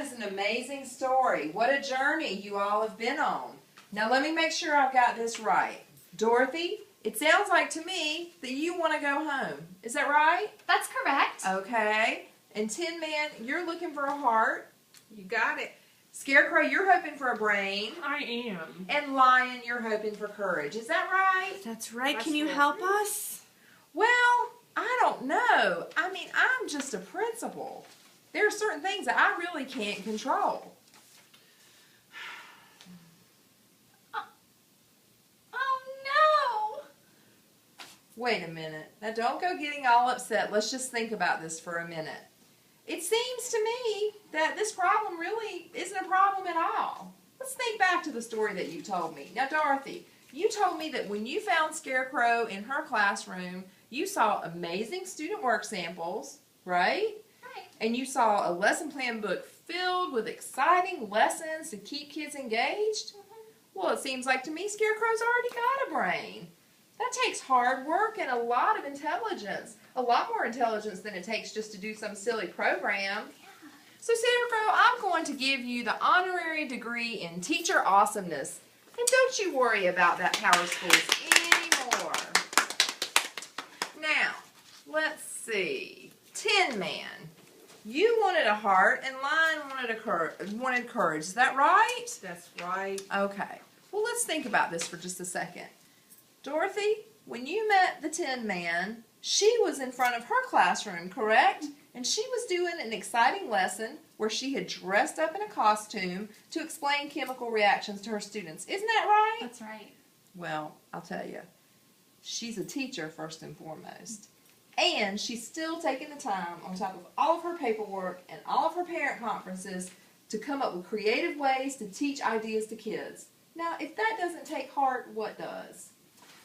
is an amazing story. What a journey you all have been on. Now let me make sure I've got this right. Dorothy, it sounds like to me that you want to go home. Is that right? That's correct. Okay. And Tin Man, you're looking for a heart. You got it. Scarecrow, you're hoping for a brain. I am. And Lion, you're hoping for courage. Is that right? That's right. That's Can you right. help us? Well, I don't know. I mean, I'm just a principal. There are certain things that I really can't control. Oh no! Wait a minute. Now don't go getting all upset. Let's just think about this for a minute. It seems to me that this problem really isn't a problem at all. Let's think back to the story that you told me. Now, Dorothy, you told me that when you found Scarecrow in her classroom, you saw amazing student work samples, right? Right. And you saw a lesson plan book filled with exciting lessons to keep kids engaged? Well, it seems like to me Scarecrow's already got a brain. That takes hard work and a lot of intelligence. A lot more intelligence than it takes just to do some silly program. So, Scarecrow, I'm going to give you the honorary degree in teacher awesomeness. And don't you worry about that Power Schools anymore. Now, let's see. Tin Man, you wanted a heart and Lion wanted courage. Is that right? That's right. Okay. Well, let's think about this for just a second. Dorothy, when you met the Tin Man, she was in front of her classroom, correct? And she was doing an exciting lesson where she had dressed up in a costume to explain chemical reactions to her students. Isn't that right? That's right. Well, I'll tell you, she's a teacher first and foremost. And she's still taking the time on top of all of her paperwork and all of her parent conferences to come up with creative ways to teach ideas to kids. Now, if that doesn't take heart, what does?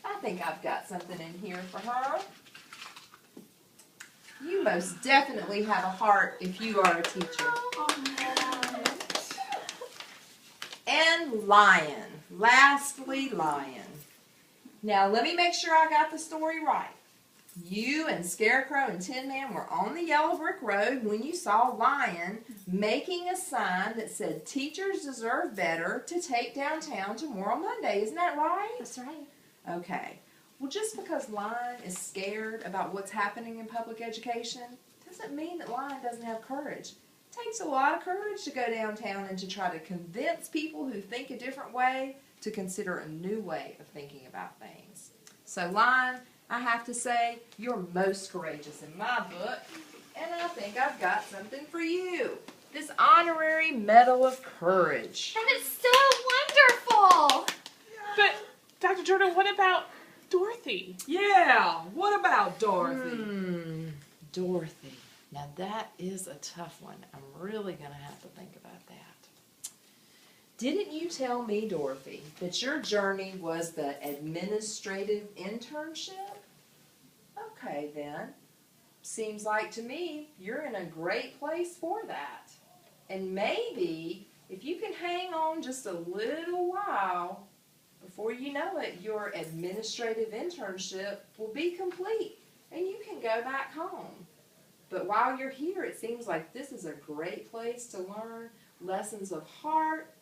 I think I've got something in here for her. You most definitely have a heart if you are a teacher. And Lion. Lastly, Lion. Now, let me make sure I got the story right. You and Scarecrow and Tin Man were on the yellow brick road when you saw Lion making a sign that said, "Teachers deserve better," to take downtown tomorrow Monday. Isn't that right? That's right. Okay. Well, just because Lion is scared about what's happening in public education doesn't mean that Lion doesn't have courage. It takes a lot of courage to go downtown and to try to convince people who think a different way to consider a new way of thinking about things. So, Lion, I have to say, you're most courageous in my book, and I think I've got something for you. This honorary Medal of Courage. And it's so wonderful! But, Dr. Jordan, what about Dorothy? Yeah, what about Dorothy? Dorothy. Now that is a tough one. I'm really going to have to think about that. Didn't you tell me, Dorothy, that your journey was the administrative internship? Okay, then. Seems like to me you're in a great place for that. And maybe if you can hang on just a little while, before you know it, your administrative internship will be complete and you can go back home. But while you're here, it seems like this is a great place to learn lessons of heart,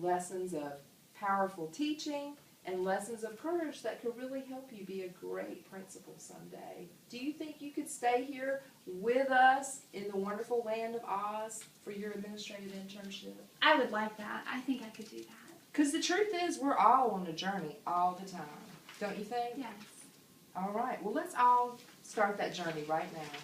lessons of powerful teaching, and lessons of courage that could really help you be a great principal someday. Do you think you could stay here with us in the wonderful land of Oz for your administrative internship? I would like that. I think I could do that. Because the truth is, we're all on a journey all the time. Don't you think? Yes. All right. Well, let's all start that journey right now.